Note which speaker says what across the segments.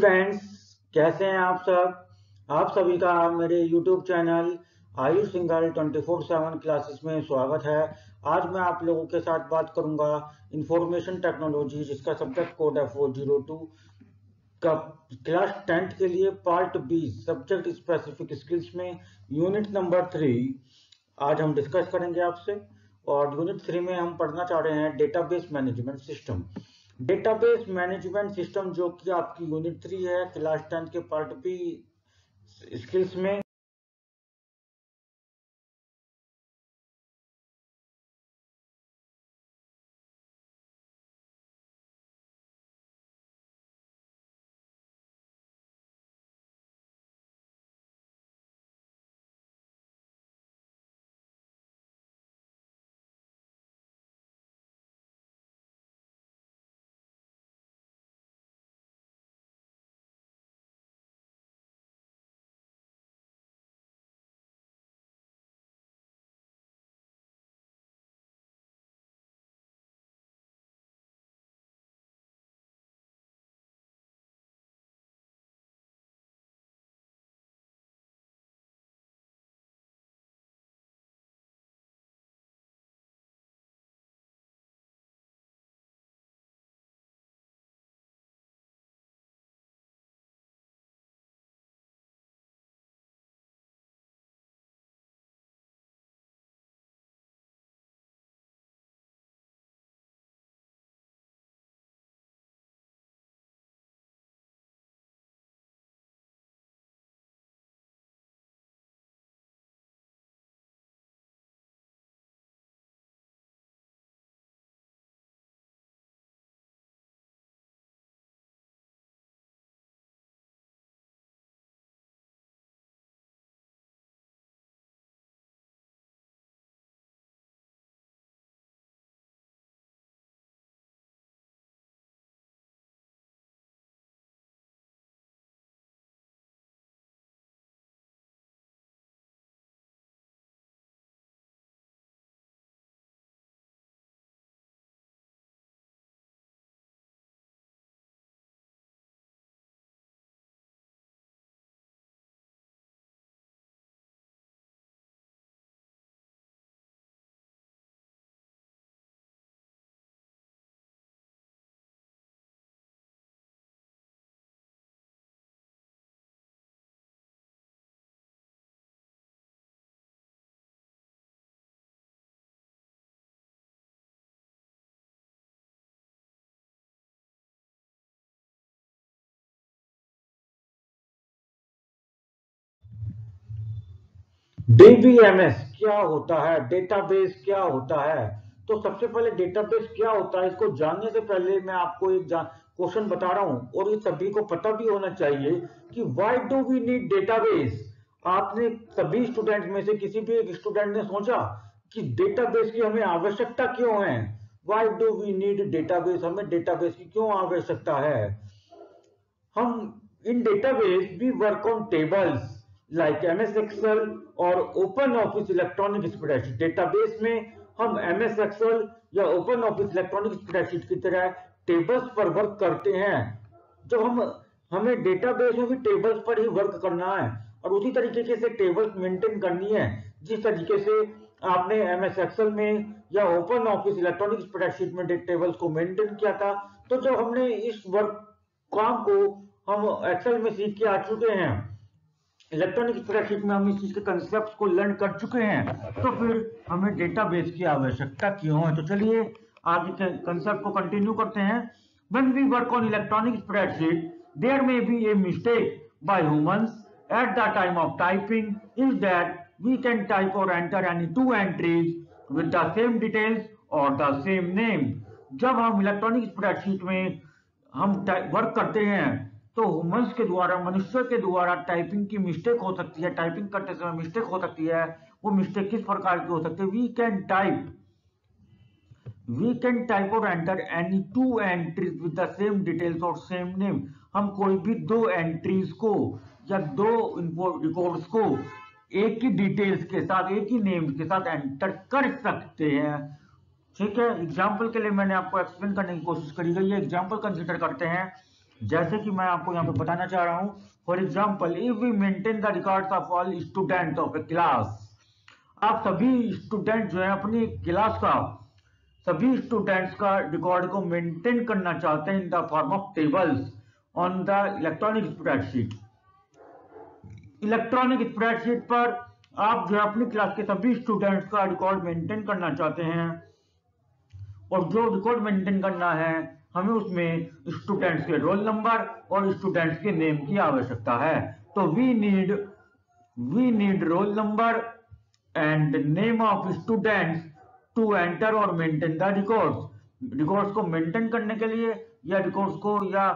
Speaker 1: Students, कैसे हैं आप सब। आप सभी का मेरे YouTube channel Ayush Singhal 24/7 classes में स्वागत है। आज मैं आप लोगों के साथ बात करूंगा इंफॉर्मेशन टेक्नोलॉजी, जिसका सब्जेक्ट कोड है 402 का क्लास 10th के लिए पार्ट 20 सब्जेक्ट स्पेसिफिक स्किल्स में यूनिट नंबर 3 आज हम डिस्कस करेंगे आपसे। और यूनिट 3 में हम पढ़ना चाह रहे हैं database management system. Database management system जो कि आपकी यूनिट 3 है क्लास 10 के पार्ट बी स्किल्स में। डीबीएमएस क्या होता है, डेटाबेस क्या होता है। तो सबसे पहले डेटाबेस क्या होता है इसको जानने से पहले मैं आपको एक क्वेश्चन बता रहा हूं, और ये सभी को पता भी होना चाहिए कि why do we need database. आपने सभी स्टूडेंट में से किसी भी एक स्टूडेंट ने सोचा कि डेटाबेस की हमें आवश्यकता क्यों है। Why do we need database, हमें डेटाबेस की क्यों आवश्यकता है। हम इन database we work on tables like MS Excel और open office electronic spreadsheet. Database में हम एमएस एक्सेल या ओपन ऑफिस इलेक्ट्रॉनिक स्प्रेडशीट की तरह टेबल्स पर वर्क करते हैं। जब हमें डेटाबेस में भी टेबल्स पर ही वर्क करना है और उसी तरीके से टेबल्स मेंटेन करनी है जिस तरीके से आपने एमएस एक्सेल में या ओपन ऑफिस इलेक्ट्रॉनिक स्प्रेडशीट में टेबल्स को मेंटेन किया था। तो जब हमने इस वर्क काम को हम एक्सेल में सीख के आ चुके हैं, इलेक्ट्रॉनिक स्प्रेडशीट में हम इस चीज के कंसेप्ट को लर्न कर चुके हैं, तो फिर हमें डेटाबेस की आवश्यकता क्यों है। तो चलिए आगे के कंसेप्ट को कंटिन्यू करते हैं। When we work on electronic spreadsheet there may be a mistake by humans at the time of typing is that we can type और enter any two entries with the same details और the same name. जब हम electronic spreadsheet में हम work करते हैं तो humans के द्वारा, मनुष्य के द्वारा टाइपिंग की मिस्टेक हो सकती है, टाइपिंग करते समय मिस्टेक हो सकती है। वो मिस्टेक किस प्रकार की हो सकती है। वी कैन टाइप और enter any two entries with the same details और सेम नेम। हम कोई भी दो एंट्रीज को या दो रिकॉर्ड्स को एक ही डिटेल्स के साथ, एक ही नेम के साथ एंटर कर सकते हैं। ठीक है, एग्जाम्पल के लिए मैंने आपको एक्सप्लेन करने की कोशिश करी गई है। एग्जाम्पल कंसिडर करते हैं। जैसे कि मैं आपको यहाँ पे बताना चाह रहा हूँ, for example if we maintain the records of all student of a class, आप सभी स्टूडेंट जो है अपनी क्लास का सभी स्टूडेंट्स का रिकॉर्ड को मेंटेन करना चाहते हैं इन the form of tables on the electronic spreadsheet. Electronic spreadsheet पर आप जो है अपनी क्लास के सभी स्टूडेंट्स का रिकॉर्ड मेंटेन करना चाहते हैं, और जो रिकॉर्ड मेंटेन करना है हमें उसमें स्टूडेंट्स के रोल नंबर और स्टूडेंट्स के नेम की आवश्यकता है। तो we need roll number and name of students to enter और मेंटेन द रिकॉर्ड्स को मेंटेन करने के लिए या रिकॉर्ड्स को या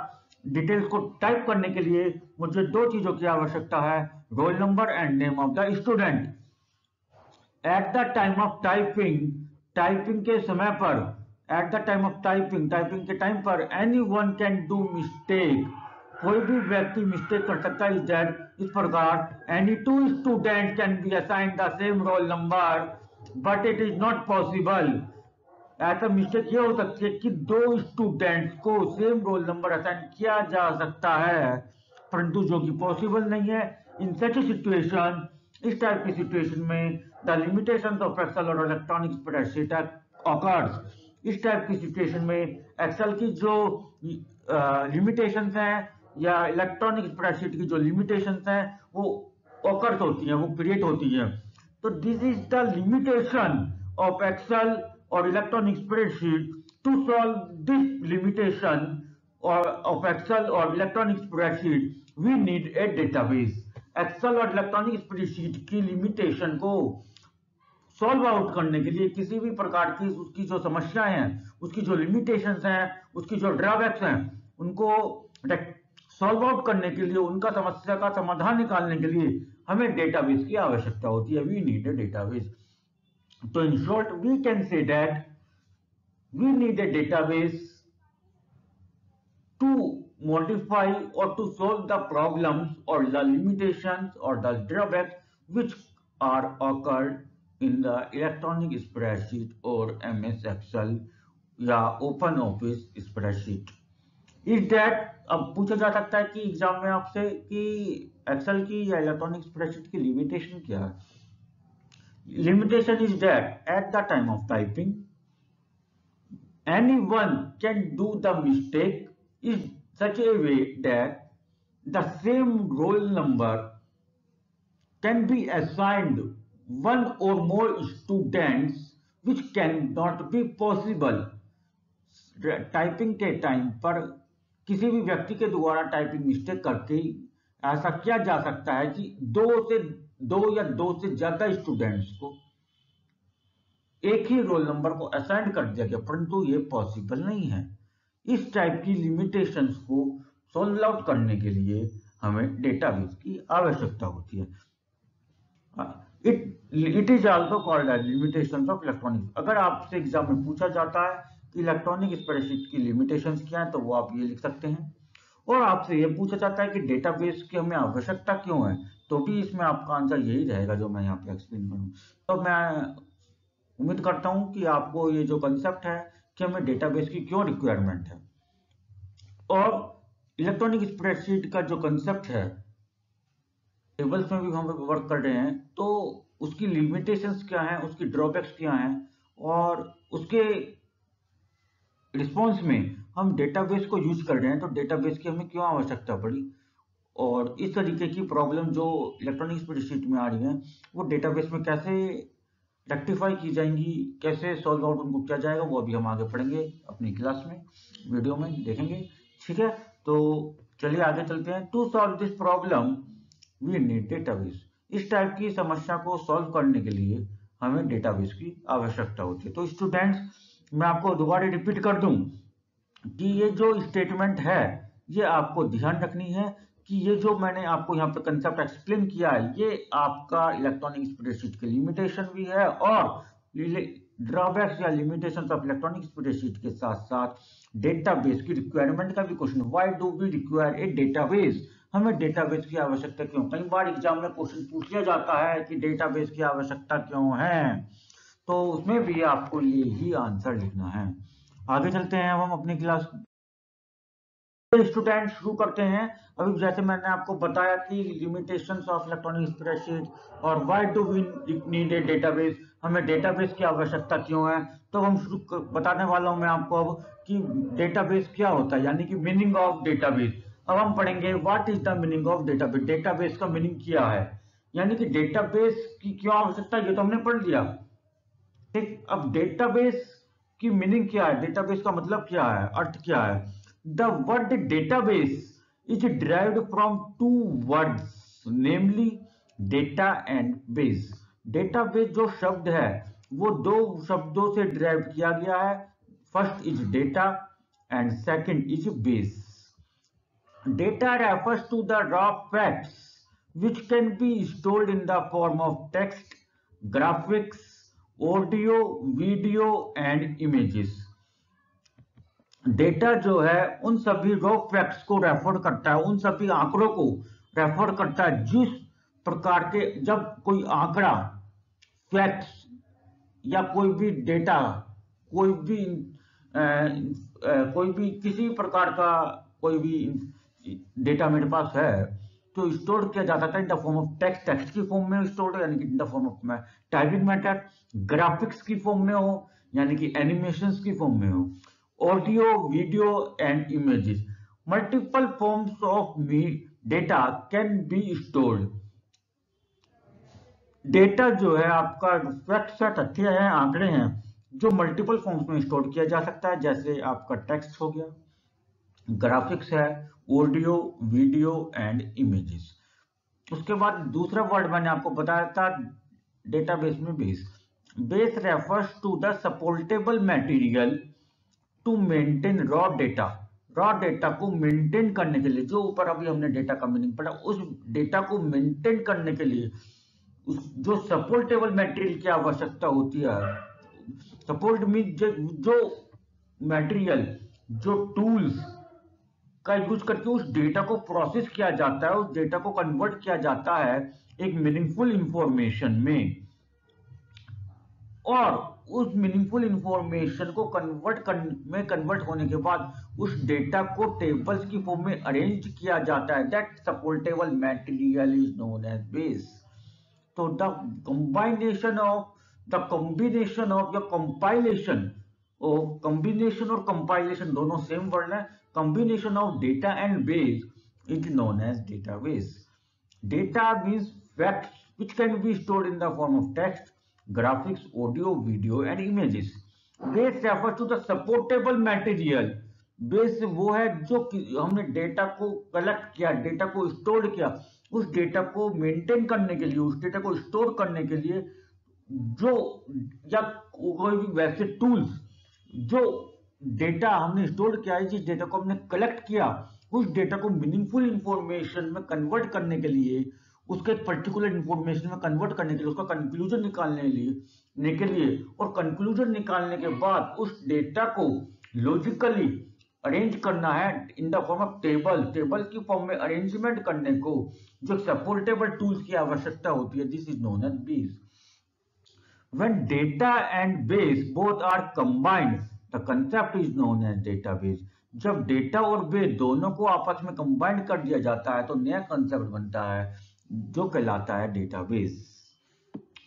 Speaker 1: डिटेल्स को टाइप करने के लिए मुझे दो चीजों की आवश्यकता है, role number and name of the student. Eight the time of typing के समय पर, eight the time of typing के टाइम पर any one can do mistake, कोई भी व्यक्ति मिस्टेक कर सकता है। इज दैट इस प्रकार any two student can be assign the same roll number but it is not possible. ऐसा मिस्टेक ये हो सकती है कि दो स्टूडेंट्स को सेम रोल नंबर असाइन किया जा सकता है, परंतु जो कि पॉसिबल नहीं है। इन सच सिचुएशन, इस टाइप की सिचुएशन में द लिमिटेशंस ऑफ एक्सेल और इलेक्ट्रॉनिक स्प्रेडशीट ऑकर्स, इस टाइप की सिचुएशन में एक्सेल की जो लिमिटेशंस हैं या इलेक्ट्रॉनिक स्प्रेडशीट की जो लिमिटेशंस हैं वो ऑकर्स होती हैं, वो क्रिएट होती हैं। तो this is the limitation of Excel और electronic spreadsheet. To solve this limitation of Excel और electronic spreadsheet we need a database. Excel और इलेक्ट्रॉनिक स्प्रेडशीट की लिमिटेशन को सॉल्व आउट करने के लिए, किसी भी प्रकार की उसकी जो समस्याएं हैं, उसकी जो लिमिटेशंस हैं, उसकी जो ड्रॉबैक्स हैं, उनको सॉल्व आउट करने के लिए, उनका समस्या का समाधान निकालने के लिए हमें डेटाबेस की आवश्यकता होती है। We need a database. तो in short we can say that we need a database to modify or to solve the problems or the limitations or the drawbacks which are occurred in the electronic spreadsheet or MS Excel या open office spreadsheet. Is that, अब पूछा जा सकता है कि exam में आपसे कि एक्सेल की या इलेक्ट्रॉनिक स्प्रेडशीट की लिमिटेशन क्या है। Limitation is that at the time of typing anyone can do the mistake in such a way that the same roll number can be assigned one or more students which cannot be possible। Typing के time पर किसी भी व्यक्ति के द्वारा typing mistake करके ऐसा किया जा सकता है कि दो से ज्यादा स्टूडेंट्स को एक ही रोल नंबर को असाइन कर दिया गया, परंतु ये पॉसिबल नहीं है। इस टाइप की लिमिटेशंस को सॉल्व आउट करने के लिए हमें डेटाबेस की आवश्यकता होती है। It is also called as limitations of electronic. अगर आपसे एग्जाम में पूछा जाता है कि इलेक्ट्रॉनिक स्प्रेडशीट की लिमिटेशंस क्या है, तो वो आप ये लिख सकते हैं। और आपसे ये पूछा जाता है कि डेटाबेस की हमें आवश्यकता क्यों है, तो भी इसमें आपका आंसर यही रहेगा जो मैं यहाँ पे एक्सप्लेन करूँ। तो मैं उम्मीद करता हूं कि आपको ये जो कंसेप्ट है कि हमें डेटाबेस की क्यों रिक्वायरमेंट है, और इलेक्ट्रॉनिक स्प्रेडशीट का जो कंसेप्ट है, टेबल्स में भी हम वर्क कर रहे हैं, तो उसकी लिमिटेशंस क्या हैं, उसकी ड्रॉबैक्स क्या हैं, और उसके रिस्पॉन्स में हम डेटाबेस को यूज कर रहे हैं, तो डेटाबेस की हमें क्यों आवश्यकता पड़ी, और इस तरीके की प्रॉब्लम जो इलेक्ट्रॉनिक स्प्रेडशीट में आ रही है वो डेटाबेस में कैसे रेक्टिफाई की जाएंगी, कैसे सॉल्व आउट उनको किया जाएगा, वो अभी हम आगे पढ़ेंगे अपनी क्लास में, वीडियो में देखेंगे। ठीक है, तो चलिए आगे चलते हैं। To solve this problem we need database. इस टाइप की समस्या को सॉल्व करने के लिए हमें डेटाबेस की आवश्यकता होती है। तो स्टूडेंट्स, मैं आपको दोबारा रिपीट कर दूं कि ये जो स्टेटमेंट है ये आपको ध्यान रखनी है कि ये जो मैंने आपको यहाँ पे कंसेप्ट एक्सप्लेन किया है, ये आपका इलेक्ट्रॉनिक स्प्रेडशीट की लिमिटेशन भी है, और ड्रॉबैक्स या लिमिटेशंस ऑफ इलेक्ट्रॉनिक स्प्रेडशीट के साथ साथ डेटाबेस की रिक्वायरमेंट का भी question. Why do we require a database, हमें डेटाबेस की आवश्यकता क्यों। कई बार एग्जाम में क्वेश्चन पूछ लिया जाता है कि डेटाबेस की आवश्यकता क्यों है, तो उसमें भी आपको ये ही आंसर लिखना है। आगे चलते हैं हम अपनी क्लास। स्टूडेंट शुरू करते हैं। अभी जैसे मैंने आपको बताया कि लिमिटेशंस ऑफ इलेक्ट्रॉनिक स्प्रेडशीट और why do we need a database, हमें डेटाबेस की आवश्यकता क्यों है। तो हम बताने वाला हूं मैं आपको अब कि डेटाबेस क्या होता है, यानी कि मीनिंग ऑफ डेटाबेस। अब हम पढ़ेंगे what is the meaning of database, database का मीनिंग क्या है, यानी कि डेटाबेस की क्या आवश्यकता है, ये तो हमने पढ़ लिया। ठीक, अब डेटाबेस की मीनिंग क्या है, डेटाबेस का मतलब क्या है, अर्थ क्या है। The word database is derived from two words namely data and base. Database जो शब्द है वो दो शब्दों से डिराइव किया गया है। First is data and second is base. Data refers to the raw facts which can be stored in the form of text, graphics, audio, video and images. Data जो है उन सभी रॉ फैक्ट्स को refer करता है, उन सभी आंकड़ों को रेफर करता है जिस प्रकार के, जब कोई आंकड़ा, फैक्ट्स या कोई भी डेटा, कोई भी कोई भी किसी प्रकार का कोई भी डेटा मेरे पास है तो स्टोर किया जा सकता है in the form of text, text की फॉर्म में स्टोर, यानी कि इन the form of typing method, graphics की फॉर्म में हो यानी कि एनिमेशंस की फॉर्म में हो, audio, video and images. Multiple forms of data can be stored. Data जो है आपका फैक्ट्स है, तथ्य है, आंकड़े हैं जो मल्टीपल फॉर्म्स में स्टोर किया जा सकता है, जैसे आपका टेक्स्ट हो गया, ग्राफिक्स है, ऑडियो, वीडियो एंड इमेजेस। उसके बाद दूसरा वर्ड मैंने आपको बताया था डेटाबेस में, base. Base refers to the supportable material to maintain raw data. Raw data को मेंटेन करने के लिए, जो ऊपर अभी हमने डेटा का मीनिंग पढ़ा, उस डेटा को मेंटेन करने के लिए जो सपोर्टेबल मटेरियल की आवश्यकता होती है। सपोर्ट मीन जो मटेरियल, जो टूल्स का यूज करके उस डेटा को प्रोसेस किया जाता है, उस डेटा को कन्वर्ट किया जाता है एक मीनिंगफुल इंफॉर्मेशन में, और उस मीनिंगफुल इंफॉर्मेशन को कन्वर्ट होने के बाद उस डेटा को टेबल्स की फॉर्म में अरेंज किया जाता है। That supportable material is known as base. तो the combination of the compilation, combination और कंपाइलेशन दोनों सेम वर्ड है। Combination of data and base is known as database. Data means facts which can be stored in the form of text, graphics, audio, video and images. Base refers to the supportable material. Base वो है जो हमने data को collect किया, data को store किया, उस data को मेंटेन करने के लिए, उस डेटा को स्टोर करने के लिए जो, या कोई भी वैसे टूल्स जो डेटा हमने स्टोर किया है, जिस डेटा को हमने कलेक्ट किया, उस डेटा को मीनिंगफुल इंफॉर्मेशन में कन्वर्ट करने के लिए, उसके पर्टिकुलर इंफॉर्मेशन में कन्वर्ट करने के लिए, उसका कंक्लूजन निकालने के लिए, और कंक्लूजन निकालने के बाद उस डेटा को लॉजिकली अरेंज करना है in the form of table की फॉर्म में अरेंजमेंट करने को जो सपोर्टेबल टूल्स की आवश्यकता होती है, this is known as base. When data and base both are combined, the concept is known as database. जब डेटा और बेस दोनों को आपस में कंबाइन कर दिया जाता है तो नया कंसेप्ट बनता है जो कहलाता है डेटाबेस।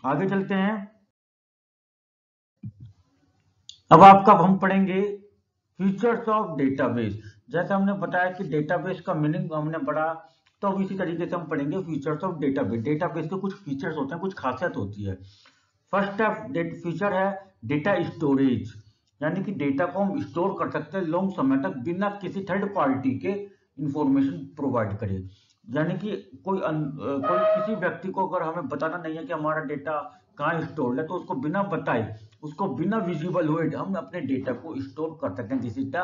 Speaker 1: आगे चलते हैं। अब हम पढ़ेंगे फीचर्स ऑफ डेटाबेस। जैसे हमने बताया कि डेटाबेस का मीनिंग हमने पढ़ा, तो अब इसी तरीके से हम पढ़ेंगे फीचर्स ऑफ डेटाबेस। डेटाबेस के कुछ फीचर्स होते हैं, कुछ खासियत होती है। फर्स्ट फीचर है डेटा स्टोरेज, यानी कि डेटा को हम स्टोर कर सकते हैं लॉन्ग समय तक बिना किसी थर्ड पार्टी के इंफॉर्मेशन प्रोवाइड करे। यानी कि कोई किसी व्यक्ति को अगर हमें बताना नहीं है कि हमारा डेटा कहाँ स्टोर है, तो उसको बिना बताए, उसको बिना विजिबल हुए हम अपने डेटा को स्टोर कर सकते हैं। This is the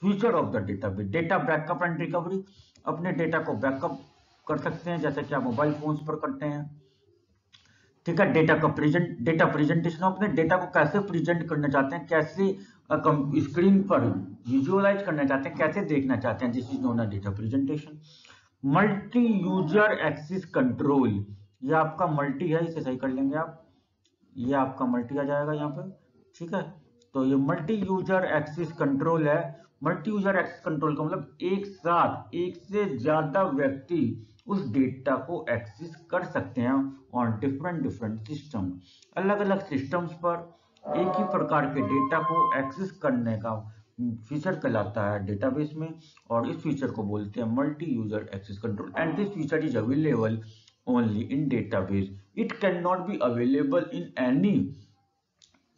Speaker 1: feature of the database. Data backup and recovery, अपने डेटा को बैकअप कर सकते हैं जैसे कि आप मोबाइल फोन्स पर करते हैं। ठीक है, डेटा प्रेजेंटेशन, अपने डेटा को कैसे प्रेजेंट करना चाहते हैं, कैसे स्क्रीन पर विजुअलाइज करना चाहते हैं, कैसे देखना चाहते हैं, this is known as data presentation. Multi user access control, ये आपका मल्टी है, इसे सही कर लेंगे आप, ये आपका मल्टी आ जाएगा यहाँ पे। ठीक है, तो ये मल्टी यूजर एक्सेस कंट्रोल है। मल्टी यूजर एक्सेस कंट्रोल का मतलब एक साथ एक से ज्यादा व्यक्ति उस डेटा को एक्सेस कर सकते हैं ऑन डिफरेंट सिस्टम। अलग अलग सिस्टम्स पर एक ही प्रकार के डेटा को एक्सेस करने का फीचर कहलाता है डेटाबेस में, और इस फीचर को बोलते हैं multi user access control. And this feature is available only in database, it can not be available in any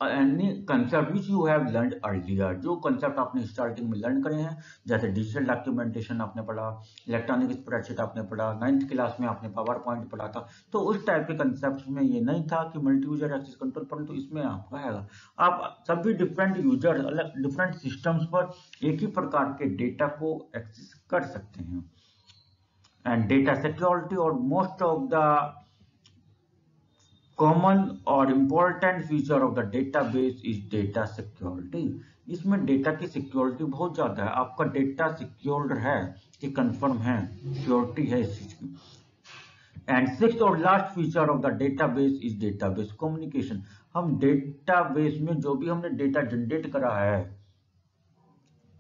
Speaker 1: concept which you have learn earlier. जो कंसेप्ट आपने स्टार्टिंग में लर्न करे हैं, जैसे डिजिटल डॉक्यूमेंटेशन आपने पढ़ा, इलेक्ट्रॉनिक स्प्रेडशीट आपने पढ़ा, 9th क्लास में आपने पावर पॉइंट पढ़ा था, तो उस टाइप के कंसेप्ट में ये नहीं था कि मल्टी यूजर एक्सेस कंट्रोल, परंतु इसमें आपका है आप सभी डिफरेंट यूजर अलग डिफरेंट सिस्टम्स पर एक ही प्रकार के डेटा को एक्सेस कर सकते हैं। एंड डेटा सिक्योरिटी और मोस्ट ऑफ द कॉमन और important feature of the database is data security. इसमें डेटा की सिक्योरिटी बहुत ज्यादा है, आपका डेटा सिक्योर्ड है कि कंफर्म है, सिक्योरिटी है इस चीज की। एंड सिक्स्थ और last feature of the database is database communication. हम डेटाबेस में जो भी हमने डेटा जनरेट करा है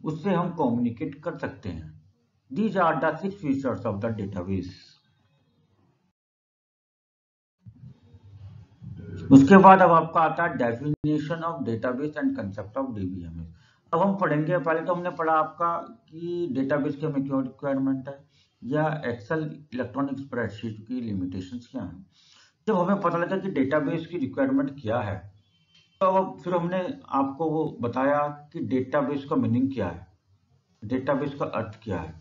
Speaker 1: उससे हम कम्युनिकेट कर सकते हैं। These are the 6 features of the database. उसके बाद अब आपका आता है definition of database and concept of DBMS. अब हम पढ़ेंगे, पहले तो हमने पढ़ा आपका कि डेटाबेस के में क्या रिक्वायरमेंट है या एक्सेल इलेक्ट्रॉनिक स्प्रेडशीट की लिमिटेशंस क्या हैं। जब हमें पता लगा कि डेटाबेस की रिक्वायरमेंट क्या है, तो फिर हमने आपको वो बताया कि डेटाबेस का मीनिंग क्या है, डेटाबेस का अर्थ क्या है।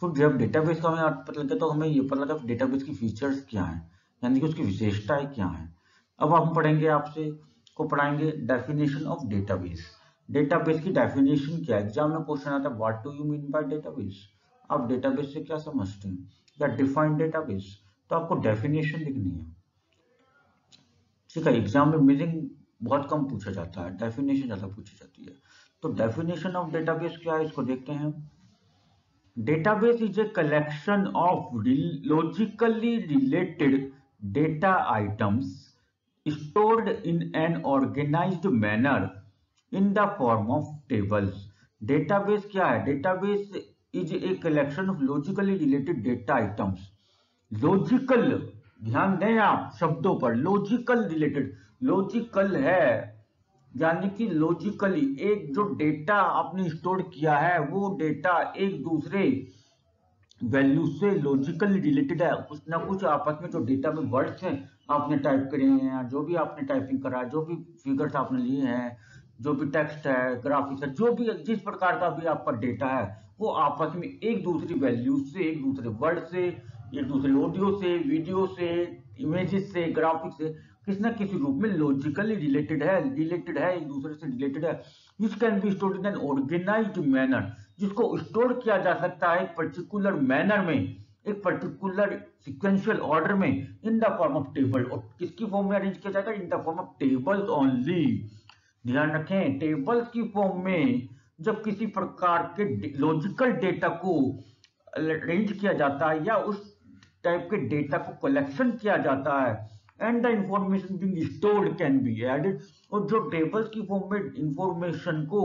Speaker 1: फिर जब डेटाबेस का हमें अर्थ पता लगा तो हमें ये पता लगा डेटाबेस की फीचर्स क्या हैं, यानी कि उसकी विशेषताएं क्या हैं। अब हम पढ़ेंगे, आपसे को पढ़ाएंगे डेफिनेशन ऑफ डेटाबेस। डेटाबेस की डेफिनेशन क्या है, एग्जाम में क्वेश्चन आता है what do you mean by database, आप डेटाबेस से क्या समझते हैं, या डिफाइन डेटाबेस, तो आपको डेफिनेशन लिखनी है। ठीक है, एग्जाम में मीनिंग बहुत कम पूछा जाता है, डेफिनेशन ज्यादा पूछी जाती है। तो डेफिनेशन ऑफ डेटाबेस क्या है, इसको देखते हैं। Database is a collection of logically related data items stored in an organized manner in the form of tables. Database क्या है? Database is a collection of logically related data items. Logical, ध्यान दें आप शब्दों पर, logical related, logical है यानी कि लॉजिकली एक जो डेटा आपने स्टोर किया है वो डेटा एक दूसरे वैल्यू से लॉजिकली रिलेटेड है। कुछ ना कुछ आपस में जो डेटा में वर्ड्स हैं आपने टाइप करे हैं, जो भी आपने टाइपिंग करा है, जो भी फिगर्स आपने लिए हैं, जो भी टेक्स्ट है, ग्राफिक्स है, जो भी जिस प्रकार का भी आपका डेटा है वो आपस में एक दूसरी वैल्यू से, एक दूसरे वर्ड से, एक दूसरे ऑडियो से, वीडियो से, इमेजेस से, ग्राफिक्स से किसी ना किसी रूप में लॉजिकली रिलेटेड है एक दूसरे से रिलेटेड है। Which can be stored in an organized manner, जिसको स्टोर किया जा सकता है एक पर्टिकुलर मैनर में, एक पर्टिकुलर सिक्वेंशियल ऑर्डर में, इन द फॉर्म ऑफ टेबल। और किसकी फॉर्म में अरेंज किया जाएगा? इन the form of tables only. ध्यान रखें, टेबल्स की फॉर्म में जब किसी प्रकार के लॉजिकल डेटा को अरेंज किया जाता है या उस टाइप के डेटा को कलेक्शन किया जाता है, and the information being stored can be added. और जो टेबल्स की फॉर्म में इंफॉर्मेशन को,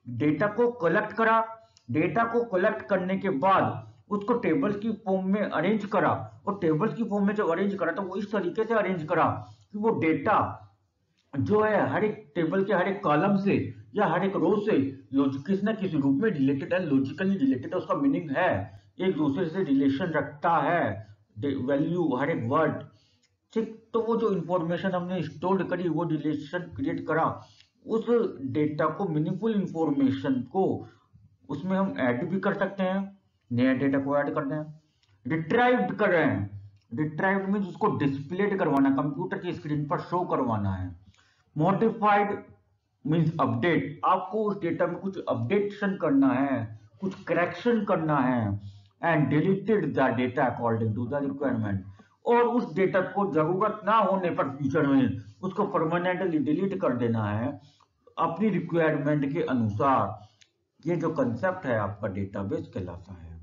Speaker 1: डेटा को कलेक्ट करा, डेटा को कलेक्ट करने के बाद उसको टेबल्स की फॉर्म में अरेंज करा, और टेबल्स की फॉर्म में जब अरेंज करा तो वो इस तरीके से अरेंज करा कि वो डेटा जो है हर एक टेबल के हर एक कॉलम से या हर एक रो से किसी ना किसी रूप में रिलेटेड है, लॉजिकली रिलेटेड है, उसका मीनिंग है, एक दूसरे से रिलेशन रखता है, वैल्यू हर एक वर्ड। ठीक, तो वो जो इंफॉर्मेशन हमने स्टोर करी, वो रिलेशन क्रिएट करा, उस डेटा को, मीनिंगफुल इंफॉर्मेशन को उसमें हम ऐड भी कर सकते हैं, नया डेटा को ऐड करते हैं। रिट्राइव्ड कर रहे हैं, रिट्राइव्ड मींस उसको डिस्प्लेड करवाना, कंप्यूटर की स्क्रीन पर शो करवाना है। मॉडिफाइड मींस अपडेट, आपको उस डेटा में कुछ अपडेशन करना है, कुछ करेक्शन करना है। And deleted the data according to the requirement, और उस डेटा को जरूरत ना होने पर फ्यूचर में उसको परमानेंटली डिलीट कर देना है अपनी रिक्वायरमेंट के अनुसार। ये जो कंसेप्ट है आपका डेटाबेस कहलाता है।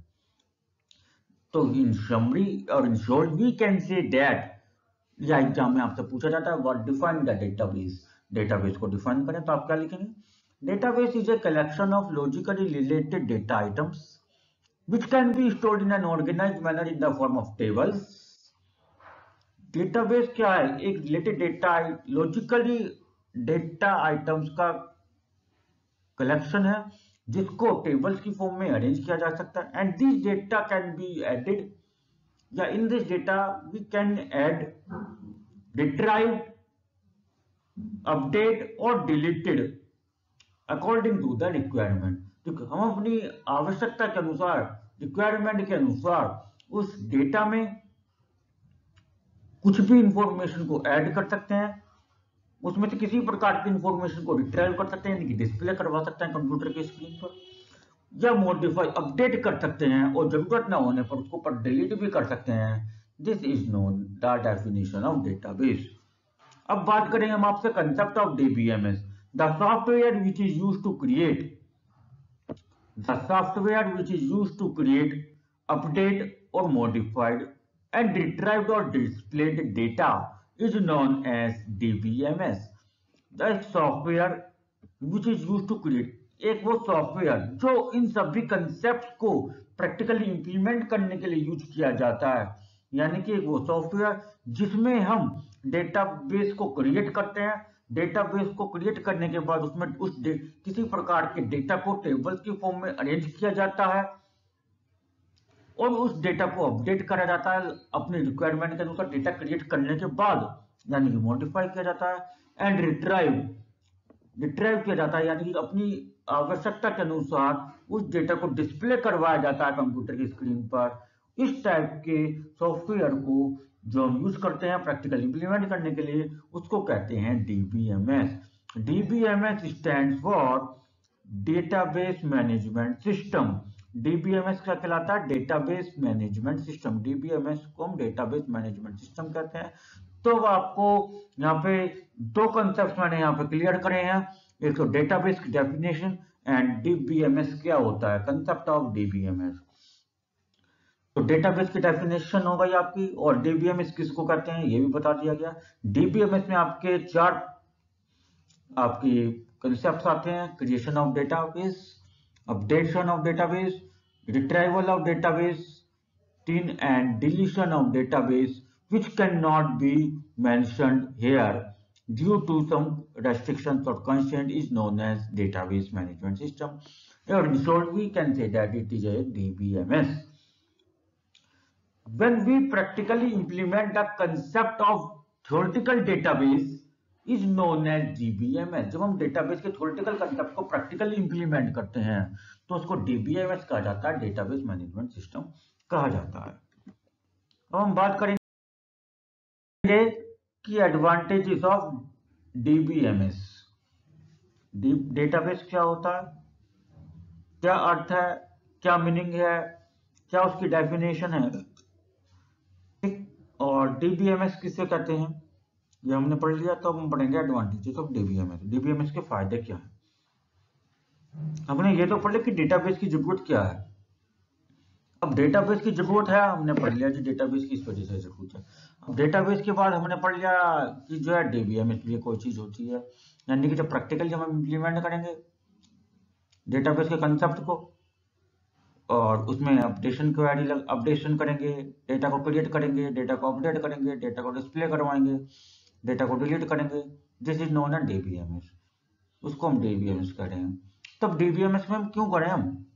Speaker 1: तो इन समरी और in short we can say that, या एग्जाम में आपसे पूछा जाता है what define the database, database को डिफाइन करें तो आप क्या लिखेंगे? Database is a collection of logically related data items which can be stored in an organized manner in the form of tables. Database क्या है? एक related data, logically data items का कलेक्शन है जिसको टेबल्स की फॉर्म में arrange किया जा सकता है। And this data can be added, या in this data we can add, retrieve, update और deleted according to the requirement. तो हम अपनी आवश्यकता के अनुसार, रिक्वायरमेंट के अनुसार उस डेटा में कुछ भी इंफॉर्मेशन को ऐड कर सकते हैं, उसमें से किसी प्रकार की इंफॉर्मेशन को रिट्राइव कर सकते हैं, यानी कि डिस्प्ले करवा सकते हैं कंप्यूटर की स्क्रीन पर, या मॉडिफाई, अपडेट कर सकते हैं, और जरूरत ना होने पर उसको पर डिलीट भी कर सकते हैं। This is known the definition of database. अब बात करें हम आपसे concept of DBMS, the software which is used to create, update और modified and retrieved or displayed data is known as DBMS. The software which is used to create, एक वो software जो इन सभी कंसेप्ट को प्रैक्टिकली इंप्लीमेंट करने के लिए use किया जाता है, यानी कि एक वो सॉफ्टवेयर जिसमें हम डेटाबेस को क्रिएट करते हैं। डेटाबेस को क्रिएट करने के बाद उसमें किसी प्रकार के डेटा को टेबल्स की फॉर्म में अरेंज किया जाता है और उस डेटा को अपडेट करा जाता है अपने रिक्वायरमेंट के अनुसार डेटा क्रिएट करने के बाद, यानी कि मॉडिफाई किया जाता है, एंड रिट्राइव किया जाता है, यानी कि अपनी आवश्यकता के अनुसार उस डेटा को डिस्प्ले करवाया जाता है कंप्यूटर की स्क्रीन पर। इस टाइप के सॉफ्टवेयर को जो हम यूज करते हैं प्रैक्टिकल इंप्लीमेंट करने के लिए, उसको कहते हैं DBMS. DBMS stands for database management system. DBMS क्या कहलाता है? Database management system. डीबीएमएस को हम डेटाबेस मैनेजमेंट सिस्टम कहते हैं। तो आपको यहाँ पे दो कंसेप्ट मैंने यहाँ पे क्लियर करे हैं, एक तो डेटाबेस की डेफिनेशन एंड डीबीएमएस क्या होता है, कंसेप्ट ऑफ डीबीएमएस। तो डेटाबेस की डेफिनेशन हो गई आपकी, और डीबीएमएस किसको कहते हैं ये भी बता दिया गया। डीबीएमएस में आपके चार आपकी कंसेप्ट आते हैं: creation of database, updation of database, retrieval of database, 3 and deletion of database, which cannot be mentioned here due to some restrictions or constraint, is known as database management system. Or in short, we can say that it is a DBMS. When we practically implement the concept of theoretical database, is known as DBMS. जब हम database के theoretical concept को practically implement करते हैं तो उसको DBMS कहा जाता है, डेटाबेस मैनेजमेंट सिस्टम कहा जाता है। अब हम बात करेंगे कि एडवांटेजेस ऑफ डीबीएमएस। डेटाबेस क्या होता है, क्या अर्थ है, क्या मीनिंग है, क्या उसकी डेफिनेशन है, ठीक, और डीबीएमएस किसे कहते हैं ये हमने पढ़ लिया। तो अब हम पढ़ेंगे एडवांटेजेस ऑफ डीबीएमएस। डीबीएमएस के फायदे क्या है। हमने ये तो पढ़ लिया कि डेटाबेस की जरूरत क्या है। अब डेटाबेस की जरूरत है हमने पढ़ लिया कि डेटाबेस की इस वजह से जरूरत है। अब डेटाबेस के बाद हमने पढ़ लिया कि जो है डीबीएमएस भी कोई चीज होती है, यानी कि जब प्रैक्टिकली हम इम्प्लीमेंट करेंगे डेटाबेस के कंसेप्ट को और उसमें अपडेशन करेंगे, डेटा को क्रिएट करेंगे, डेटा को अपडेट करेंगे, डेटा को डिस्प्ले करवाएंगे, डेटा को डिलीट करेंगे। This is known as DBMS, उसको हम डीबीएमएस कह रहे हैं। तब डीबीएमएस में हम क्यों करें हम,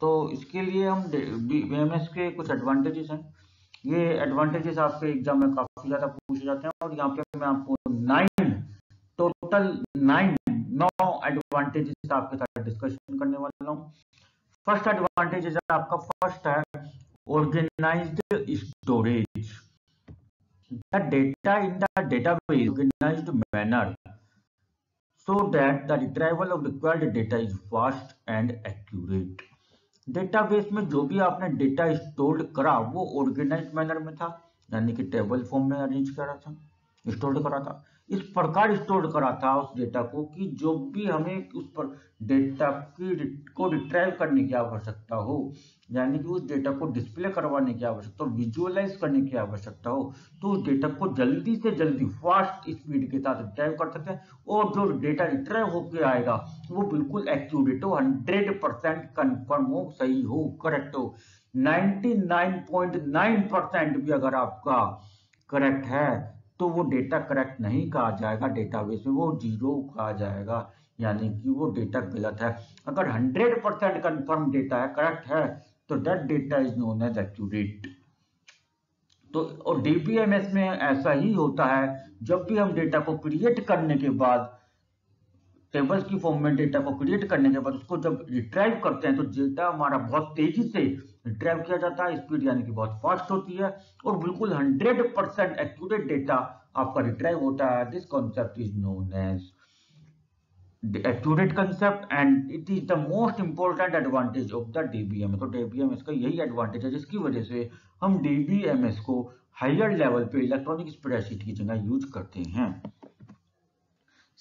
Speaker 1: तो इसके लिए हम डीबीएमएस के कुछ एडवांटेजेस हैं। ये एडवांटेजेस आपके एग्जाम में काफी ज्यादा पूछे जाते हैं और यहाँ पे मैं आपको 9 एडवांटेजेस आपके साथ डिस्कशन करने वाला हूँ। फर्स्ट एडवांटेज आपका फर्स्ट है organized storage. The data in the database organized manner so that the retrieval of required data is fast and accurate. Database में जो भी आपने डेटा स्टोर करा वो ऑर्गेनाइज्ड मैनर में था, यानी कि टेबल फॉर्म में अरेंज करा था, स्टोर करा था। इस प्रकार स्टोर करा था उस डेटा को कि जो भी हमें उस पर डेटा को रिट्राइव करने की आवश्यकता हो यानी कि उस डेटा को डिस्प्ले करवाने की आवश्यकता हो, विजुअलाइज करने की आवश्यकता हो, तो उस डेटा को जल्दी से जल्दी फास्ट स्पीड के साथ रिट्राइव कर सकते हैं, और जो डेटा रिट्राइव होकर आएगा वो बिल्कुल एक्यूरेट हो, 100% कंफर्म हो, सही हो, करेक्ट हो। 99.9% भी अगर आपका करेक्ट है तो वो डेटा करेक्ट नहीं कहा जाएगा, डेटाबेस में वो जीरो कहा जाएगा, यानी कि वो डेटा गलत है। अगर 100% कंफर्म डेटा है, करेक्ट है, तो that data is known as accurate. तो और डीबीएमएस में ऐसा ही होता है, जब भी हम डेटा को क्रिएट करने के बाद, टेबल्स की फॉर्म में डेटा को क्रिएट करने के बाद उसको जब रिट्राइव करते हैं तो डेटा हमारा बहुत तेजी से रिट्राइव किया जाता है, स्पीड यानी कि बहुत फास्ट होती है, और बिल्कुल 100% एक्यूरेट डेटा आपका रिट्राइव होता है। This concept is known as accurate concept, and it is the most important advantage of the DBMS। तो DBMS का यही एडवांटेज है जिसकी वजह से हम DBMS को हायर लेवल पे इलेक्ट्रॉनिक स्प्रेडशीट की जगह यूज करते हैं।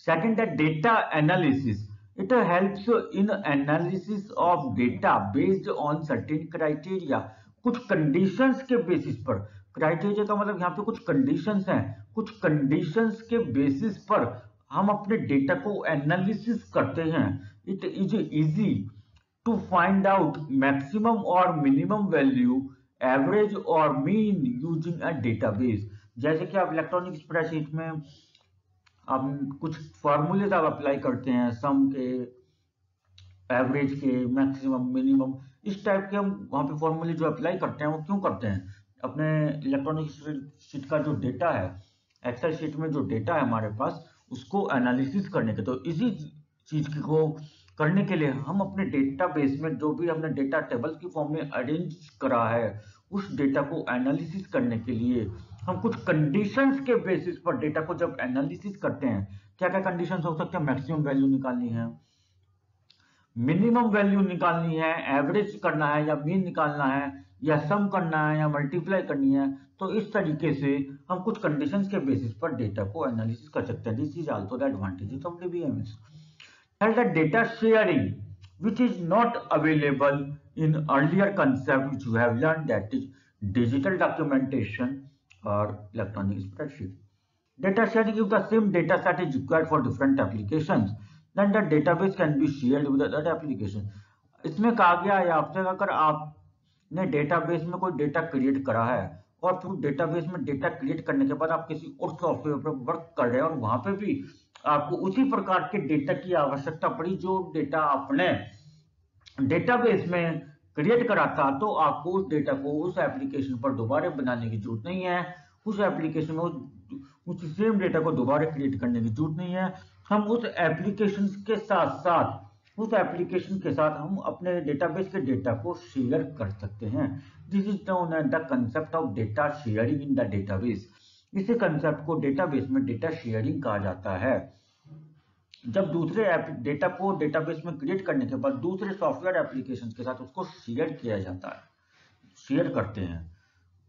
Speaker 1: सेकंड है data analysis. It helps in analysis of data based on certain criteria. कुछ कंडीशंस के बेसिस पर, क्राइटेरिया का मतलब यहाँ पे कुछ कंडीशंस हैं, कुछ कंडीशंस के बेसिस पर हम अपने डेटा को एनालिसिस करते हैं। It is easy to find out maximum और मिनिमम वैल्यू, एवरेज और मीन यूजिंग अ डेटाबेस। जैसे कि आप इलेक्ट्रॉनिक स्प्रेडशीट में आप कुछ फॉर्मूले आप अप्लाई करते हैं, सम के, एवरेज के, मैक्सिमम, मिनिमम, इस टाइप के हम वहां पे फॉर्मूले जो अप्लाई करते हैं वो क्यों करते हैं? अपने इलेक्ट्रॉनिक शीट का जो डेटा है, एक्सेल शीट में जो डेटा है हमारे पास, उसको एनालिसिस करने के, तो इसी चीज को करने के लिए हम अपने डेटाबेस में जो भी हमने डेटा टेबल की फॉर्म में अरेंज करा है, उस डेटा को एनालिसिस करने के लिए हम कुछ कंडीशंस के बेसिस पर डेटा को जब एनालिसिस करते हैं, क्या क्या कंडीशंस हो सकते हैं? मैक्सिमम वैल्यू निकालनी है, मिनिमम वैल्यू निकालनी है, एवरेज करना है या मीन निकालना है, या सम करना है या मल्टीप्लाई करनी है। तो इस तरीके से हम कुछ कंडीशंस के बेसिस पर डेटा को एनालिसिस कर सकते हैं। This is also the advantages of DBMS. And the data sharing, which is not available in earlier concept which you have learned, that is digital documentation or electronic spreadsheet. Data sharing, if the same data set is required for different applications, then the database can be shared with other application. इसमें कहा गया है आपसे, अगर आपने database में कोई data create करा है और फिर डेटाबेस में डेटा क्रिएट करने के बाद आप किसी और सॉफ्टवेयर पर वर्क कर रहे हैं और वहां पे भी आपको उसी प्रकार के डेटा की आवश्यकता पड़ी जो डेटा आपने डेटाबेस में क्रिएट करा था, तो आपको उस डेटा को उस एप्लीकेशन पर दोबारा बनाने की जरूरत नहीं है, उस एप्लीकेशन में उस सेम डेटा को दोबारा क्रिएट करने की जरूरत नहीं है। हम उस एप्लीकेशन के साथ साथ उस एप्लीकेशन के साथ हम अपने डेटाबेस के डेटा को शेयर कर सकते हैं। This is known as the concept of data sharing in the database. इसी कंसेप्ट को डेटाबेस में डेटा शेयरिंग कहा जाता है। जब दूसरे डेटा को डेटाबेस में क्रिएट करने के बाद दूसरे सॉफ्टवेयर एप्लीकेशंस के साथ उसको शेयर किया जाता है, शेयर करते हैं,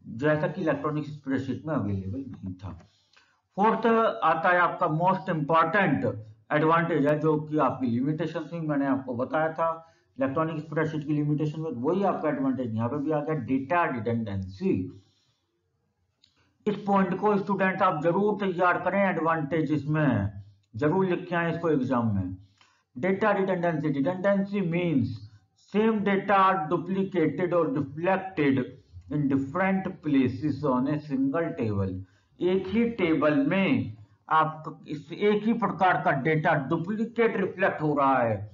Speaker 1: जैसा कि इलेक्ट्रॉनिक स्प्रेडशीट में अवेलेबल नहीं था। फोर्थ आता है आपका मोस्ट इंपॉर्टेंट एडवांटेज है, जो कि आपकी लिमिटेशन थी, मैंने आपको बताया था इलेक्ट्रॉनिक स्प्रेडशीट की लिमिटेशन में, वही आपका एडवांटेज यहाँ पे भी आ गया, डेटा रिडंडेंसी। इस पॉइंट को स्टूडेंट आप जरूर तैयार करें, एडवांटेज इसमें जरूर लिख के आए इसको एग्जाम में। Data redundancy, redundancy means same data duplicated और reflected in different places on a single table. एक ही टेबल में आप एक ही प्रकार का डेटा डुप्लीकेट रिफ्लेक्ट हो रहा है।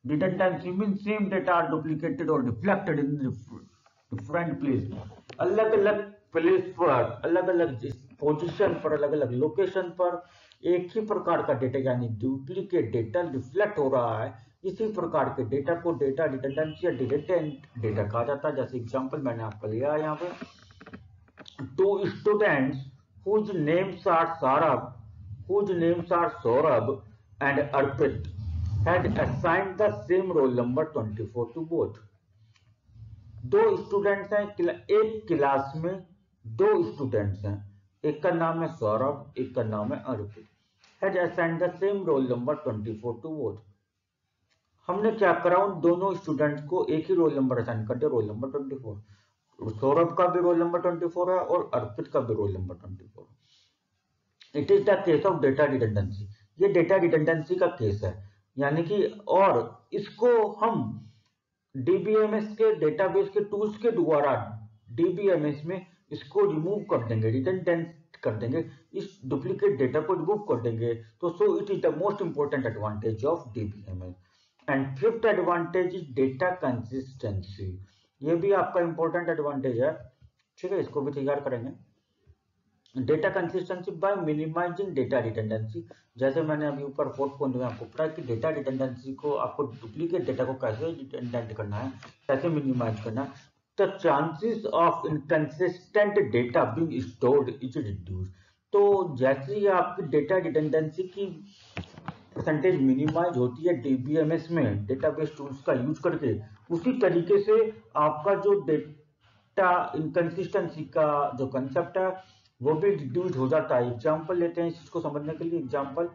Speaker 1: Redundancy means same data duplicated और रिफ्लेक्टेड इन डिफरेंट प्लेस, अलग अलग प्लेस पर, अलग अलग पोजीशन पर, अलग अलग लोकेशन पर एक ही प्रकार का डेटा यानी डुप्लीकेट डेटा रिफ्लेक्ट हो रहा है। इसी प्रकार के डेटा को डेटा रिडंडेंसी या रिडंडेंट डेटा कहा जाता है। जैसे एग्जांपल मैंने आपको लिया है यहाँ पे, two students whose names are Saurabh and Arpit had assigned the same roll number 24 to both। दो स्टूडेंट्स हैं, एक क्लास में दो स्टूडेंट्स हैं, एक का नाम है सौरभ, एक का नाम है अर्पित। had assigned the same roll number 24 to both। हमने क्या करा, उन दोनों स्टूडेंट्स को एक ही रोल नंबर असाइन कर दिया, रोल नंबर 24। सौरभ का भी रोल नंबर 24 है और अर्पित का भी roll number 24। It is the case of data redundancy. ये डेटा रिडंडेंसी का केस है, यानी कि, और इसको हम डीबीएमएस के डेटाबेस के टूल्स के द्वारा डीबीएमएस में इसको रिमूव कर देंगे, रिडंडेंट कर देंगे, इस डुप्लीकेट डेटा को रिमूव कर देंगे। तो so it is the most important advantage of DBMS. And fifth advantage is data consistency. ये भी आपका इंपॉर्टेंट एडवांटेज है, ठीक है, इसको भी तैयार करेंगे। Data consistency by minimizing data redundancy. जैसे मैंने अभी ऊपर फोर्थ पॉइंट में आपको पढ़ा कि डेटा रिडंडेंसी को, आपको डुप्लीकेट डेटा को कैसे रिडंडेंट करना है, कैसे मिनिमाइज करना है। The chances of inconsistent data being stored is reduce. तो जैसे ही आपकी डेटा रिडंडेंसी की परसेंटेज मिनिमाइज होती है डीबीएमएस में डेटाबेस टूल्स का यूज करके, उसी तरीके से आपका जो डेटा इनकंसिस्टेंसी का जो कंसेप्ट है वो भी रिड्यूस हो जाता है। एग्जाम्पल लेते हैं इसको समझने के लिए। Example,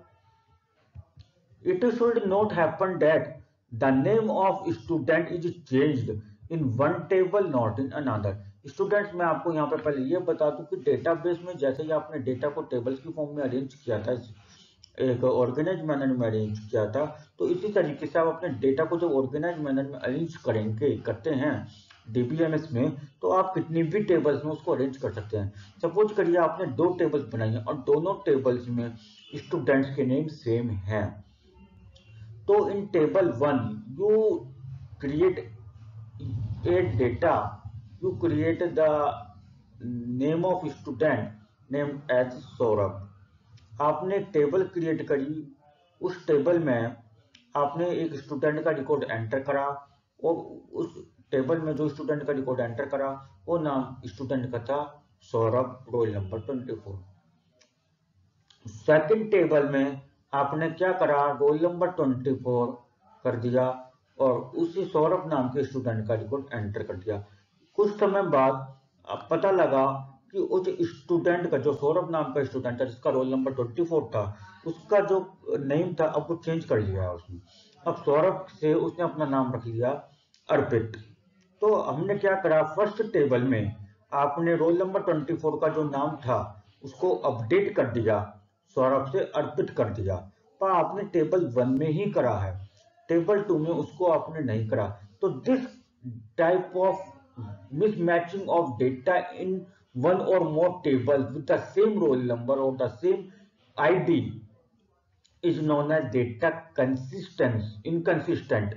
Speaker 1: it should not happen that the name of student is changed in one table not in another. Students, मैं आपको यहाँ पे पहले ये बता दूं कि डेटाबेस में जैसे ही आपने डेटा को टेबल्स की फॉर्म में अरेंज किया था, एक ऑर्गेनाइज मैनर में अरेंज किया था, तो इसी तरीके से आप अपने डेटा को जब ऑर्गेनाइज मैनर में अरेंज करते हैं डीबीएमएस में, तो आप कितनी भी टेबल्स में उसको अरेंज कर सकते हैं। सपोज करिए आपने 2 टेबल्स बनाई हैं और दोनों टेबल्स में स्टूडेंट्स के नेम सेम हैं, तो in table 1 you create a data, you create the name of student name as Saurabh. आपने टेबल क्रिएट करी, उस टेबल में आपने एक स्टूडेंट का रिकॉर्ड एंटर करा और उस टेबल में जो स्टूडेंट का रिकॉर्ड एंटर करा वो नाम स्टूडेंट का था Saurabh, roll number 24। Second table में आपने क्या करा, रोल नंबर 24 कर दिया और उसी सौरभ नाम के स्टूडेंट का रिकॉर्ड एंटर कर दिया। कुछ समय बाद पता लगा कि उस स्टूडेंट का, जो सौरभ नाम का स्टूडेंट था जिसका रोल नंबर 24 था, उसका जो नेम था अब वो चेंज कर लिया है उसने। अब सौरभ से उसने अपना नाम रख लिया अर्पित। तो हमने क्या करा, फर्स्ट टेबल में आपने रोल नंबर 24 का जो नाम था उसको अपडेट कर दिया, सौरभ से अर्पित कर दिया, पर आपने टेबल 1 में ही करा है, टेबल 2 में उसको आपने नहीं करा। तो this type of mismatching of data in one or more tables with the same roll number or the same ID is known as data inconsistent।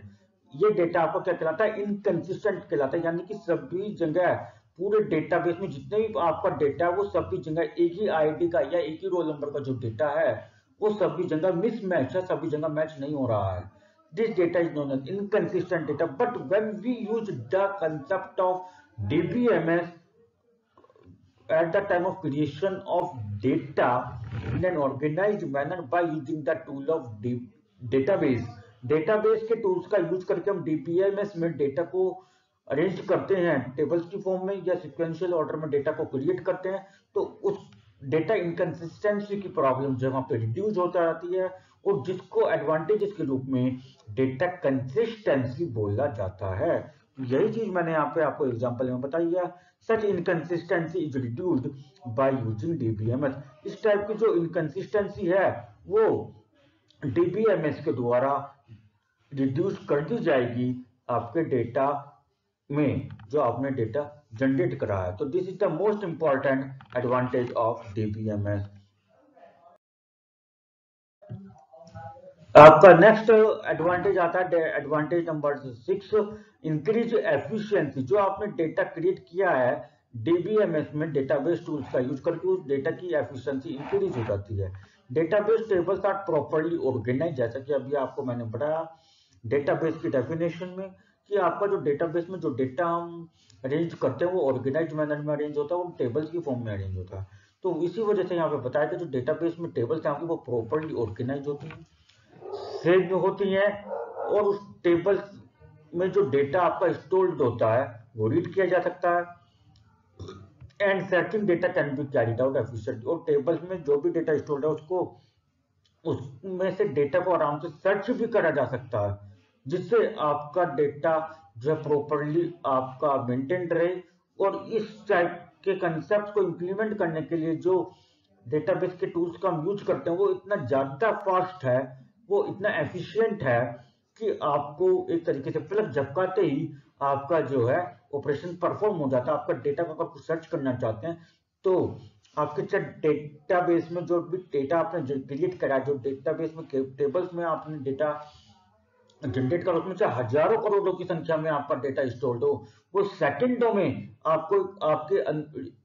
Speaker 1: ये डेटा आपको क्या कहलाता है, इनकंसिस्टेंट कहलाता है, यानी कि सभी जगह पूरे डेटाबेस में जितने भी आपका डेटा है वो सभी जगह एक ही आईडी का या एक ही रोल नंबर का जो डेटा है वो सभी जगह मिसमैच है, सभी जगह मैच नहीं हो रहा है। This data is known as inconsistent data, but when we use the concept of DBMS at the time of creation of data in an organized manner by using the tool of database, database के tools का use करके हम DBMS में data को arrange करते हैं tables की form में या सिक्वेंशियल ऑर्डर में डेटा को क्रिएट करते हैं, तो उस डेटा इनकंसिस्टेंसी की प्रॉब्लम जो वहां पे रिड्यूस होता रहती है और जिसको एडवांटेजेस के रूप में डेटा कंसिस्टेंसी बोला जाता है। यही चीज मैंने यहाँ पे आपको एग्जांपल में बताई है। Such inconsistency is reduced by using DBMS. इस टाइप की जो इनकंसिस्टेंसी है वो डीबीएमएस के द्वारा रिड्यूस कर दी जाएगी आपके डेटा में जो आपने डेटा जनरेट करा है। तो this is the most important advantage of DBMS. आपका नेक्स्ट एडवांटेज आता है एडवांटेज नंबर 6, इंक्रीज एफिशिएंसी। जो आपने डेटा क्रिएट किया है डीबीएमएस में डेटाबेस टूल्स का यूज करके उस डेटा की एफिशिएंसी इंक्रीज हो जाती है। Database tables are properly organize, जैसा कि अभी आपको मैंने बताया डेटाबेस की डेफिनेशन में कि आपका जो डेटाबेस में जो डेटा हम अरेंज करते हैं वो ऑर्गेनाइज मैनर में अरेंज होता है, वो टेबल्स की फॉर्म में अरेंज होता है। तो इसी वजह से यहाँ पे बताया कि जो डेटाबेस में टेबल्स हैं वो प्रॉपर्ली ऑर्गेनाइज होती हैं, सेव होती हैं और उस टेबल में जो डेटा आपका स्टोर्ड होता है वो रीड किया जा सकता है। And searching data can be carried out efficiently. और टेबल्स में जो भी डेटा स्टोर्ड है उसको उसमें से डेटा को आराम से सर्च भी करा जा सकता है। जिससे आपका डेटा जो है प्रॉपरली आपका मेंटेन रहे। और इस टाइप के कंसेप्ट को इम्प्लीमेंट करने के लिए जो डेटाबेस के टूल्स का हम यूज करते हैं वो इतना ज्यादा फास्ट है, वो इतना एफिशिएंट है कि आपको एक तरीके से प्लग झपकाते ही आपका जो है ऑपरेशन परफॉर्म हो जाता है। आपका डेटा को अगर कुछ सर्च करना चाहते हैं तो आपके डेटाबेस में जो भी डेटा आपने क्रिएट करा, जो डेटाबेस में टेबल्स में आपने डेटा जनरेट करो, उसमें से हजारों करोड़ों की संख्या में आपका डेटा स्टोर्ड हो, वो सेकंडों में आपको आपके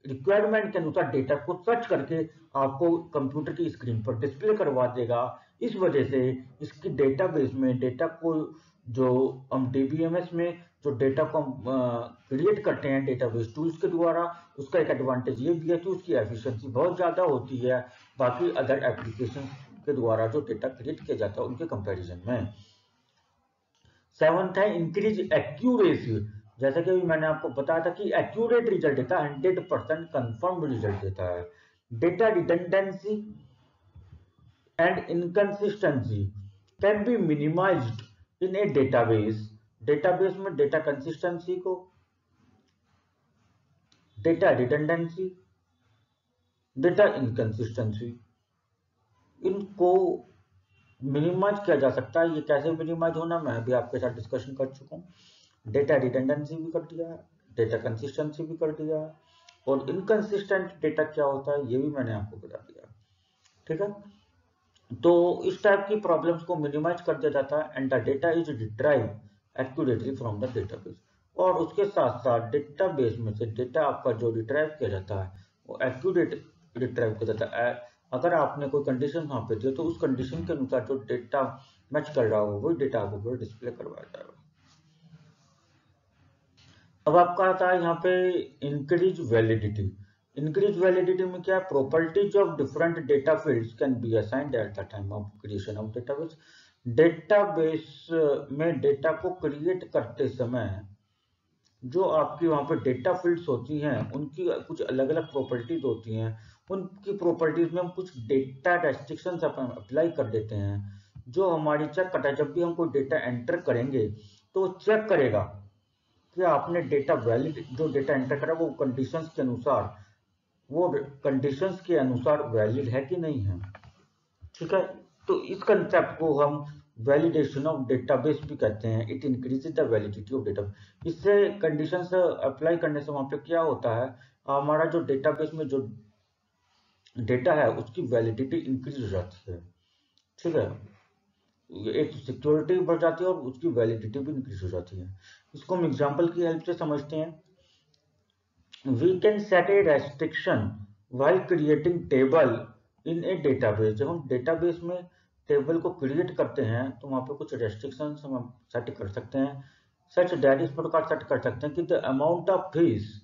Speaker 1: रिक्वायरमेंट के अनुसार डेटा को सर्च करके आपको कंप्यूटर की स्क्रीन पर डिस्प्ले करवा देगा। इस वजह से इसकी डेटाबेस में डेटा को जो हम डीबीएमएस में जो डेटा को हम क्रिएट करते हैं डेटाबेस टूल्स के द्वारा, उसका एक एडवांटेज ये भी है कि उसकी एफिशिएंसी बहुत ज्यादा होती है बाकी अदर एप्लीकेशन के द्वारा जो डेटा क्रिएट किया जाता है उनके कंपैरिजन में। सेवंथ है इंक्रीज एक्यूरेसी। जैसे कि मैंने आपको बताया था कि एक्यूरेट रिजल्ट देता है, 100% कंफर्म रिजल्ट देता है। Data redundancy and inconsistency can be minimised in A database. Database में डेटा कंसिस्टेंसी को, डेटा रिडंडेंसी, डेटा इनकंसिस्टेंसी, इनको मिनिमाइज किया जा सकता है। ये कैसे मिनिमाइज होना मैं भी आपके साथ डिस्कशन कर चुका हूँ। डेटा रिडंडेंसी भी कर दिया, डेटा कंसिस्टेंसी भी कर दिया, और इनकंसिस्टेंट डेटा क्या होता है ये भी मैंने आपको बता दिया। ठीक है, तो इस टाइप की प्रॉब्लम्स को मिनिमाइज कर दिया जाता है and the data is derive accurately from the database. और उसके साथ साथ डेटाबेस में से डेटा आपका जो रिट्राइव किया जाता है वो एक्यूरेट रिट्राइव किया जाता है। अगर आपने कोई कंडीशन वहां पे दी तो उस कंडीशन के अनुसार जो डेटा मैच कर रहा हो वही डेटा आपको डिस्प्ले करवाया जाएगा। अब आपका आता है यहाँ पे इंक्रीज वैलिडिटी। इंक्रीज वैलिडिटी में क्या है, properties of different data fields can be assigned eight the time of creation of database. Database में डेटा को क्रिएट करते समय जो आपकी वहां पे डेटा फील्ड्स होती हैं उनकी कुछ अलग अलग प्रॉपर्टीज होती हैं। उनकी प्रॉपर्टीज में हम कुछ डेटा रेस्ट्रिक्शंस अप्लाई कर देते हैं जो हमारी चेक करता है। जब भी हम कोई डेटा एंटर करेंगे तो चेक करेगा कि आपने डेटा वैलिड, जो डेटा एंटर करा वो कंडीशंस के अनुसार, वो कंडीशंस के अनुसार वैलिड है कि नहीं है। ठीक है, तो इस कंसेप्ट को हम वैलिडेशन ऑफ डेटाबेस भी कहते हैं। It increases the validity of data. इससे कंडीशंस अप्लाई करने से वहां पे क्या होता है, हमारा जो डेटाबेस में जो डेटा है उसकी वैलिडिटी इंक्रीज हो जाती है। ठीक है, एक सिक्योरिटी बढ़ जाती है और उसकी वैलिडिटी भी इंक्रीज हो जाती है। इसको हम एग्जांपल की हेल्प से समझते हैं। We can set a restriction while creating table in a database। जब हम डेटाबेस में टेबल को क्रिएट करते हैं तो वहां पे कुछ रेस्ट्रिक्शंस हम सेट कर सकते हैं। सच दैट इस प्रकार सेट कर सकते हैं कि the amount of fees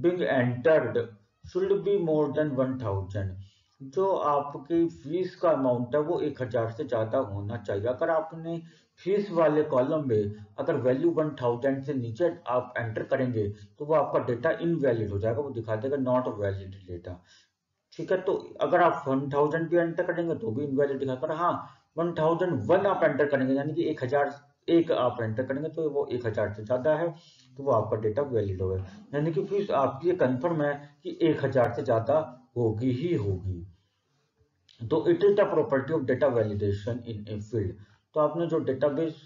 Speaker 1: being entered should be more than 1000। जो आपकी फीस का अमाउंट है वो 1000 से ज्यादा होना चाहिए। अगर आपने फीस वाले कॉलम में अगर वैल्यू 1000 से नीचे आप एंटर करेंगे तो वो आपका डेटा इनवैलिड हो जाएगा, वो दिखा देगा नॉट वैलिड डेटा। ठीक है, तो अगर आप 1000 भी एंटर करेंगे तो भी इनवैलिड दिखाएगा। हाँ, 1001 आप एंटर करेंगे यानी कि 1000 एक आप एंटर करेंगे तो वो 1000 से ज्यादा है तो वो आपका डेटा वैलिड होगा। यानी कि फीस आपकी ये कंफर्म है कि 1000 से ज्यादा होगी ही होगी। तो it is the property of data validation in a field. तो आपने जो डेटाबेस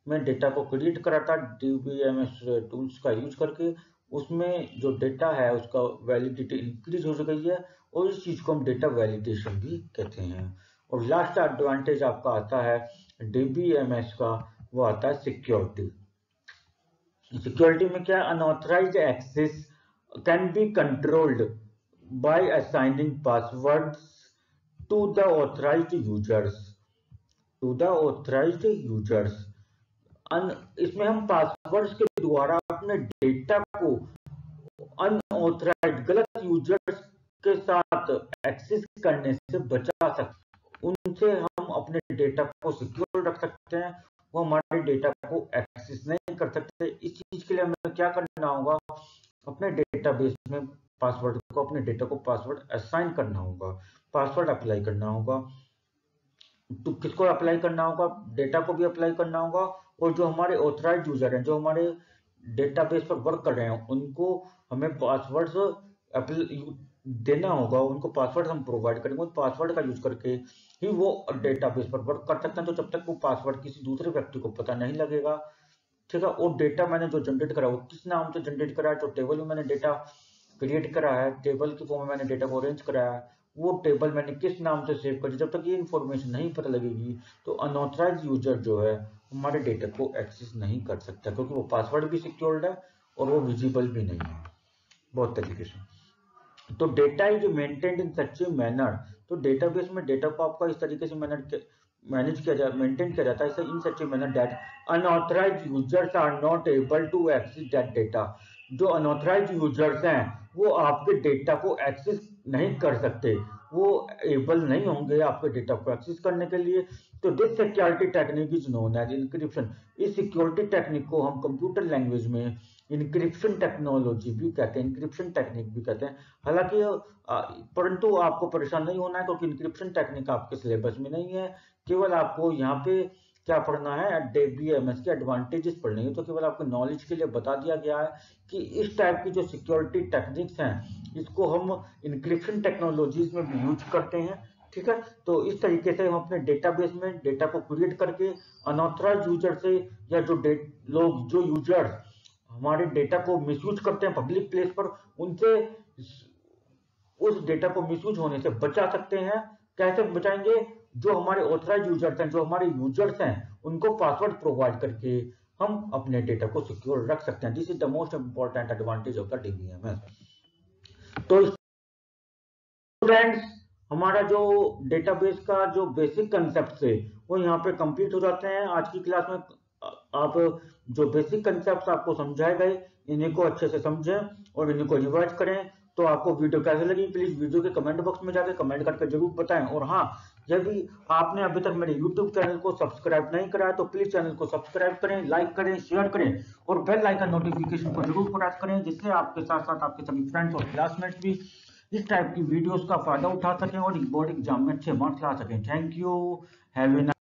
Speaker 1: में डेटा को क्रिएट करा था डीबीएमएस टूल्स का यूज करके, उसमें जो डेटा है उसका वैलिडिटी इंक्रीज हो गई है और इस चीज को हम डेटा वैलिडेशन भी कहते हैं। और लास्ट एडवांटेज आपका आता है डीबीएमएस का, वो आता है सिक्योरिटी। सिक्योरिटी में क्या, unauthorized access can be controlled by assigning passwords to the authorized users, to the authorized users। इसमें हम पासवर्ड्स के द्वारा अपने डेटा को अनऑथराइज्ड गलत यूजर्स के साथ एक्सेस करने से बचा सकते, उनसे हम अपने डेटा को सिक्योर रख सकते हैं, वो हमारे डेटा को एक्सेस नहीं कर सकते। इस चीज के लिए हमें क्या करना होगा, अपने डेटाबेस में पासवर्ड को, अपने डेटा को पासवर्ड असाइन करना होगा, पासवर्ड अप्लाई करना होगा। तो किसको अप्लाई करना होगा, डेटा को भी अप्लाई करना होगा, और जो हमारे ऑथराइज यूजर हैं, जो हमारे डेटाबेस पर वर्क कर रहे हैं, उनको हमें पासवर्ड्स देना होगा, उनको पासवर्ड हम प्रोवाइड करेंगे, उस पासवर्ड का यूज करके ही वो डेटाबेस पर वर्क कर सकते हैं। तो जब तक वो पासवर्ड किसी दूसरे व्यक्ति को पता नहीं लगेगा, ठीक है, और डेटा मैंने जो जनरेट करा वो किस नाम से जनरेट करा है, जो टेबल में मैंने डेटा क्रिएट करा है, टेबल के फॉर्म में मैंने डेटा को अरेंज कराया है, वो टेबल मैंने किस नाम से सेव करी, जब तक ये इन्फॉर्मेशन नहीं पता लगेगी तो अनऑथराइज यूजर जो है हमारे डेटा को एक्सेस नहीं कर सकता, क्योंकि वो पासवर्ड भी सिक्योर्ड है और वो विजिबल भी नहीं है बहुत तरीके से। तो data is maintained in such a manner, तो डेटाबेस में डेटा को आपका इस तरीके से मैनेज किया जाए, मेंटेन किया जाता है in such a manner that unauthorized users are not able to access that data. जो अनऑथराइज्ड यूजर्स हैं वो आपके डेटा को एक्सेस नहीं कर सकते, वो एबल नहीं होंगे आपके डेटा को एक्सेस करने के लिए। तो this security technique is known as encryption. इस सिक्योरिटी टेक्निक को हम कंप्यूटर लैंग्वेज में इंक्रिप्शन टेक्नोलॉजी भी कहते हैं, इंक्रिप्शन टेक्निक भी कहते हैं। हालांकि परंतु आपको परेशान नहीं होना है, क्योंकि इंक्रिप्शन टेक्निक आपके सिलेबस में नहीं है। केवल आपको यहाँ पे क्या पढ़ना है, DBMS के एडवांटेजेस पढ़ने हैं। तो केवल आपको नॉलेज के लिए बता दिया गया है कि इस टाइप की जो सिक्योरिटी टेक्निक्स हैं इसको हम इंक्रिप्शन टेक्नोलॉजीज में भी यूज करते हैं, ठीक है। तो इस तरीके से हम अपने डेटाबेस में डेटा को क्रिएट करके अनऑथराइज्ड यूजर से, या जो यूजर्स हमारे डेटा को मिसयूज करते हैं पब्लिक प्लेस पर, उनसे उस डेटा को मिसयूज होने से बचा सकते हैं। कैसे बचाएंगे, जो हमारे ऑथराइज्ड यूजर्स हैं, जो हमारे यूजर्स हैं, उनको पासवर्ड प्रोवाइड करके हम अपने डेटा को सिक्योर रख सकते हैं। This is the most important advantage of the DBMS। तो स्टूडेंट्स, हमारा जो डेटाबेस का जो बेसिक कंसेप्ट है वो यहाँ पे कंप्लीट हो जाते हैं। आज की क्लास में आप जो बेसिक कंसेप्ट आपको समझाए गए, इन्हीं को अच्छे से समझें और इन्हीं को रिवाइज करें। तो आपको वीडियो कैसे लगी, प्लीज वीडियो के कमेंट बॉक्स में जाकर कमेंट करके जरूर बताएं। और हाँ, यदि आपने अभी तक मेरे यूट्यूब चैनल को सब्सक्राइब नहीं करा है तो प्लीज चैनल को सब्सक्राइब करें, लाइक करें, शेयर करें और बेल आइकन नोटिफिकेशन को जरूर प्रेस करें, जिससे आपके साथ साथ आपके सभी फ्रेंड्स और क्लासमेट्स भी इस टाइप की वीडियोस का फायदा उठा सकें और बोर्ड एग्जाम में अच्छे मार्क्स ला सकें। Thank you, have a